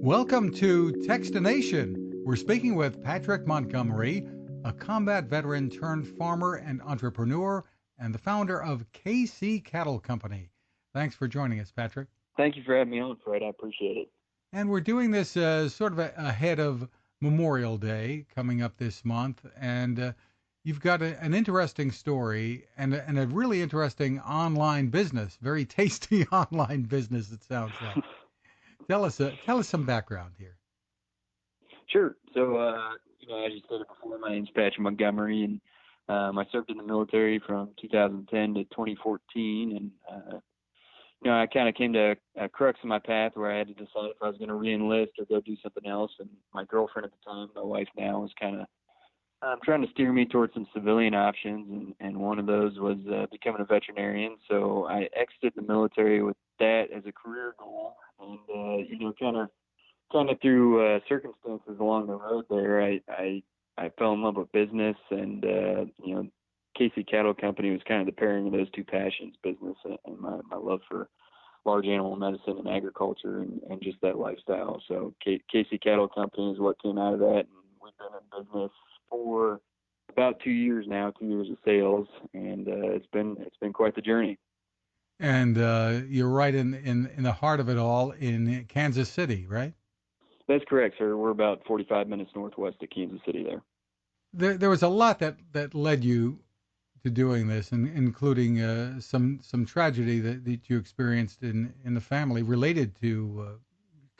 Welcome to Techstination. We're speaking with Patrick Montgomery, a combat veteran turned farmer and entrepreneur, and the founder of KC Cattle Company. Thanks for joining us, Patrick. Thank you for having me on, Fred. I appreciate it. And we're doing this sort of ahead of Memorial Day coming up this month, and you've got an interesting story and a really interesting online business, very tasty online business, it sounds like. Tell us some background here. Sure. So, as you said before, my name's Patrick Montgomery, and I served in the military from 2010 to 2014. And, I kind of came to a crux in my path where I had to decide if I was going to re-enlist or go do something else. And my girlfriend at the time, my wife now, was kind of trying to steer me towards some civilian options. And one of those was becoming a veterinarian. So I exited the military with that as a career goal. And, kind of through circumstances along the road there, I fell in love with business, and KC Cattle Company was kind of the pairing of those two passions, business and my love for large animal medicine and agriculture and just that lifestyle. So KC Cattle Company is what came out of that, and we've been in business for about 2 years now, 2 years of sales, and it's been quite the journey. And you're right in the heart of it all in Kansas City, right? That's correct, sir. We're about 45 minutes northwest of Kansas City there. There was a lot that led you to doing this, including some tragedy that you experienced in the family related to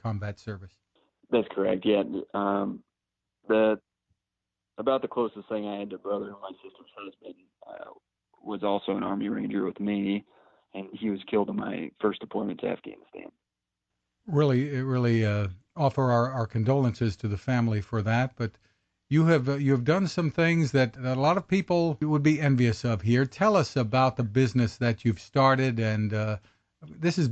combat service. That's correct. Yeah. The about the closest thing I had to a brother, my sister's husband, was also an Army Ranger with me, and he was killed in my first deployment to Afghanistan. Really offer our condolences to the family for that. But you have done some things that a lot of people would be envious of here. Tell us about the business that you've started, and this is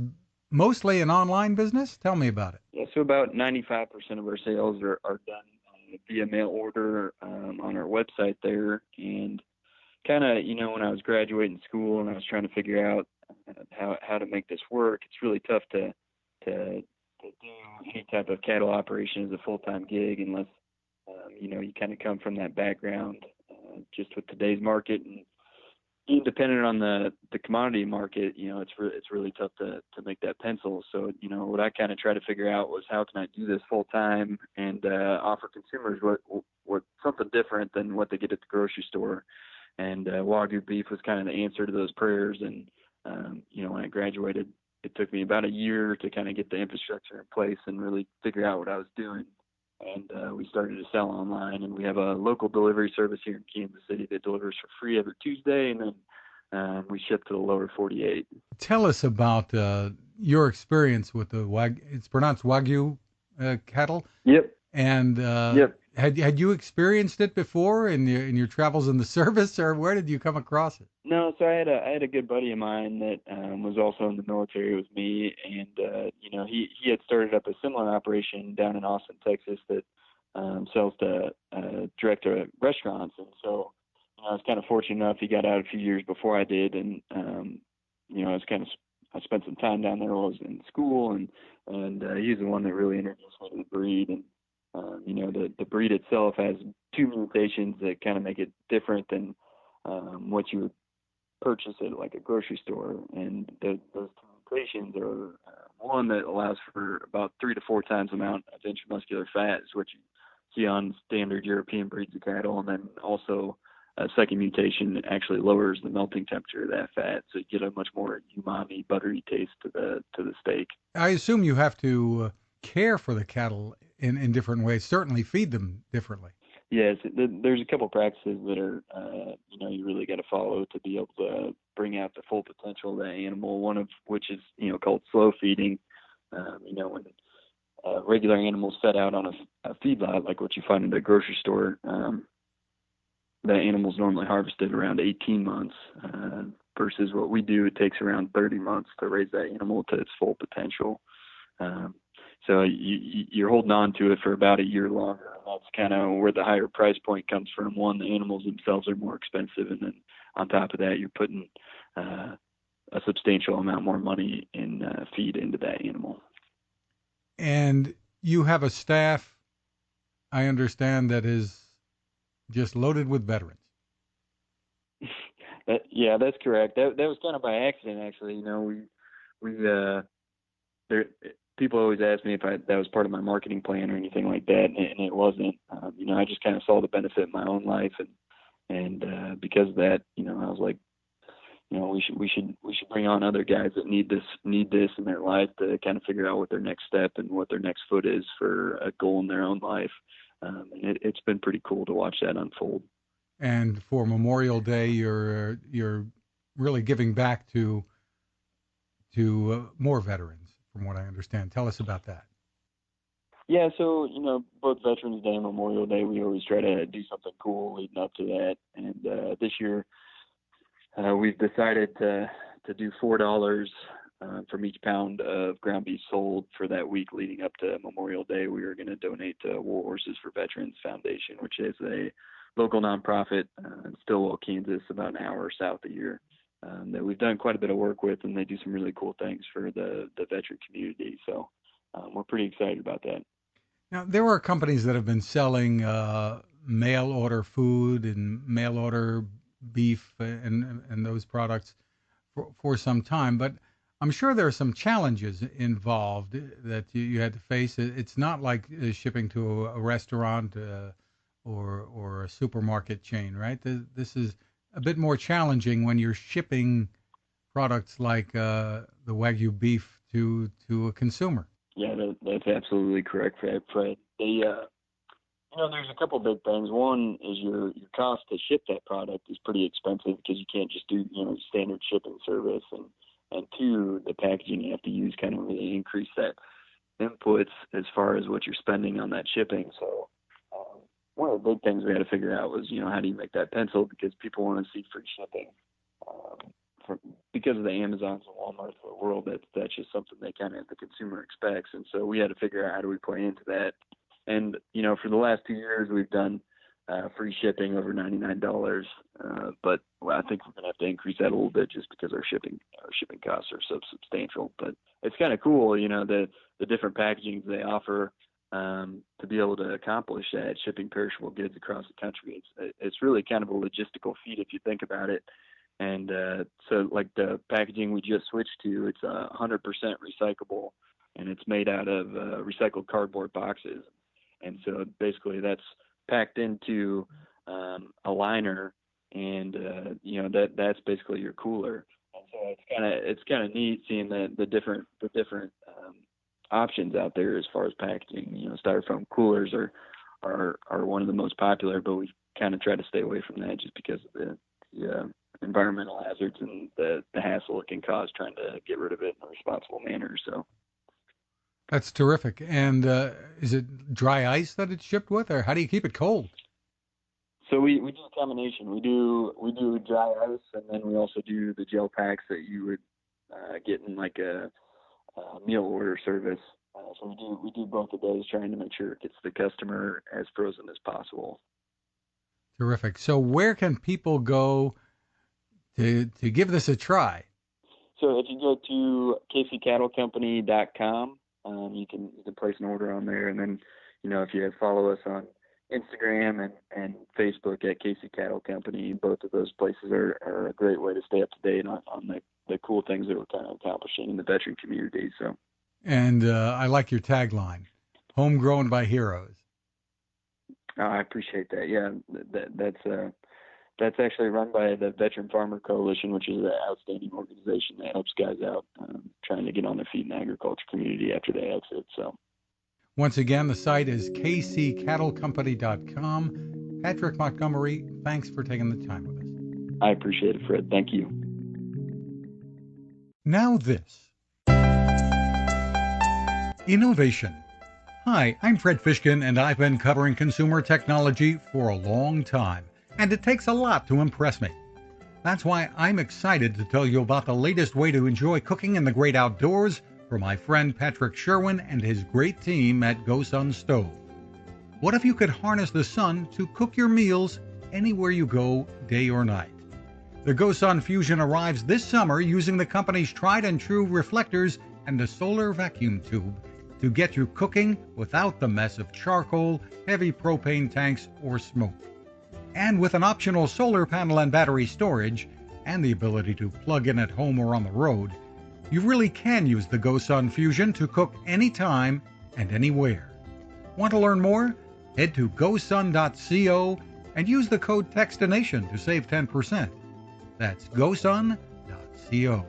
mostly an online business. Tell me about it. Yeah, so about 95% of our sales are done via mail order on our website there. And kind of, when I was graduating school and I was trying to figure out how to make this work, it's really tough to do any type of cattle operation as a full-time gig unless you kind of come from that background. Just with today's market and being dependent on the commodity market, it's really tough to make that pencil. So what I kind of try to figure out was how can I do this full time and offer consumers what something different than what they get at the grocery store. And Wagyu beef was kind of the answer to those prayers. And when I graduated, it took me about a year to kind of get the infrastructure in place and really figure out what I was doing. And we started to sell online, and we have a local delivery service here in Kansas City that delivers for free every Tuesday, and then we ship to the lower 48. Tell us about your experience with the Wagyu. It's pronounced Wagyu cattle. Yep. And Yep. Had you experienced it before in your travels in the service, or where did you come across it? No, so I had a good buddy of mine that was also in the military with me, and he had started up a similar operation down in Austin, Texas, that sells to direct to restaurants, and so I was kind of fortunate enough he got out a few years before I did, and I spent some time down there while I was in school, and he's the one that really introduced me to the breed, and the breed itself has two mutations that kind of make it different than what you would purchase at like a grocery store. And those two mutations are one that allows for about 3 to 4 times the amount of intramuscular fat, is what you see on standard European breeds of cattle, and then also a second mutation that actually lowers the melting temperature of that fat, so you get a much more umami, buttery taste to the steak. I assume you have to care for the cattle in different ways, certainly feed them differently. Yes, there's a couple practices that are, you really got to follow to be able to bring out the full potential of that animal. One of which is, called slow feeding. When regular animals fed out on a feedlot, like what you find in a grocery store, the animal's normally harvested around 18 months, versus what we do, it takes around 30 months to raise that animal to its full potential. So you're holding on to it for about a year longer. That's kind of where the higher price point comes from. One, the animals themselves are more expensive, and then on top of that, you're putting a substantial amount more money in feed into that animal. And You have a staff, I understand, that is just loaded with veterans. Yeah, that's correct. That was kind of by accident, actually. There people always ask me if that was part of my marketing plan or anything like that, and it wasn't. I just kind of saw the benefit in my own life, and because of that, I was like, we should bring on other guys that need this in their life to kind of figure out what their next step and what their next foot is for a goal in their own life. It's been pretty cool to watch that unfold. And for Memorial Day, you're really giving back to more veterans, from what I understand. Tell us about that. Yeah, so both Veterans Day and Memorial Day, we always try to do something cool leading up to that. And this year, we've decided to do $4 from each pound of ground beef sold for that week leading up to Memorial Day. We are going to donate to War Horses for Veterans Foundation, which is a local nonprofit in Stillwell, Kansas, about an hour south of here. That we've done quite a bit of work with, and they do some really cool things for the veteran community. So we're pretty excited about that. Now, there are companies that have been selling mail order food and mail order beef and those products for some time, but I'm sure there are some challenges involved that you had to face. It's not like shipping to a restaurant or a supermarket chain, right? This is a bit more challenging when you're shipping products like the Wagyu beef to a consumer. Yeah, that's absolutely correct, Fred. There's a couple big things. One is your cost to ship that product is pretty expensive because you can't just do standard shipping service, and two, the packaging you have to use kind of really increase that inputs as far as what you're spending on that shipping. So one of the big things we had to figure out was how do you make that pencil, because people want to see free shipping. Because of the Amazons and Walmarts of the world, that's just something they kind of the consumer expects, and so we had to figure out how do we play into that. And for the last 2 years, we've done free shipping over $99, but I think we're going to have to increase that a little bit just because our shipping costs are so substantial. But it's kind of cool, the different packagings they offer to be able to accomplish that, shipping perishable goods across the country. It's really kind of a logistical feat if you think about it. And so like the packaging we just switched to, it's 100% recyclable, and it's made out of recycled cardboard boxes. And so basically that's packed into a liner, and that's basically your cooler. And so it's kind of neat seeing the different options out there as far as packaging. Styrofoam coolers are one of the most popular, but we kind of try to stay away from that just because of the environmental hazards and the hassle it can cause trying to get rid of it in a responsible manner. So That's terrific. And is it dry ice that it's shipped with, or how do you keep it cold? So we do a combination. We do dry ice, and then we also do the gel packs that you would get in like a meal order service. So we do both of those, trying to make sure it gets the customer as frozen as possible. Terrific. So where can people go to give this a try? So if you go to caseycattlecompany.com, you can place an order on there, and then if you follow us on Instagram and Facebook at Casey Cattle Company, both of those places are a great way to stay up to date on the cool things that we're kind of accomplishing in the veteran community. So, And I like your tagline, "Homegrown by Heroes." I appreciate that. Yeah, that's actually run by the Veteran Farmer Coalition, which is an outstanding organization that helps guys out trying to get on their feet in the agriculture community after they exit. So, once again, the site is kccattlecompany.com. Patrick Montgomery, thanks for taking the time with us. I appreciate it, Fred. Thank you. Now this. Innovation. Hi, I'm Fred Fishkin, and I've been covering consumer technology for a long time, and it takes a lot to impress me. That's why I'm excited to tell you about the latest way to enjoy cooking in the great outdoors from my friend Patrick Sherwin and his great team at GoSun Stove. What if you could harness the sun to cook your meals anywhere you go, day or night? The GoSun Fusion arrives this summer using the company's tried and true reflectors and a solar vacuum tube to get you cooking without the mess of charcoal, heavy propane tanks, or smoke. And with an optional solar panel and battery storage, and the ability to plug in at home or on the road, you really can use the GoSun Fusion to cook anytime and anywhere. Want to learn more? Head to gosun.co and use the code TEXTINATION to save 10%. That's gosun.co.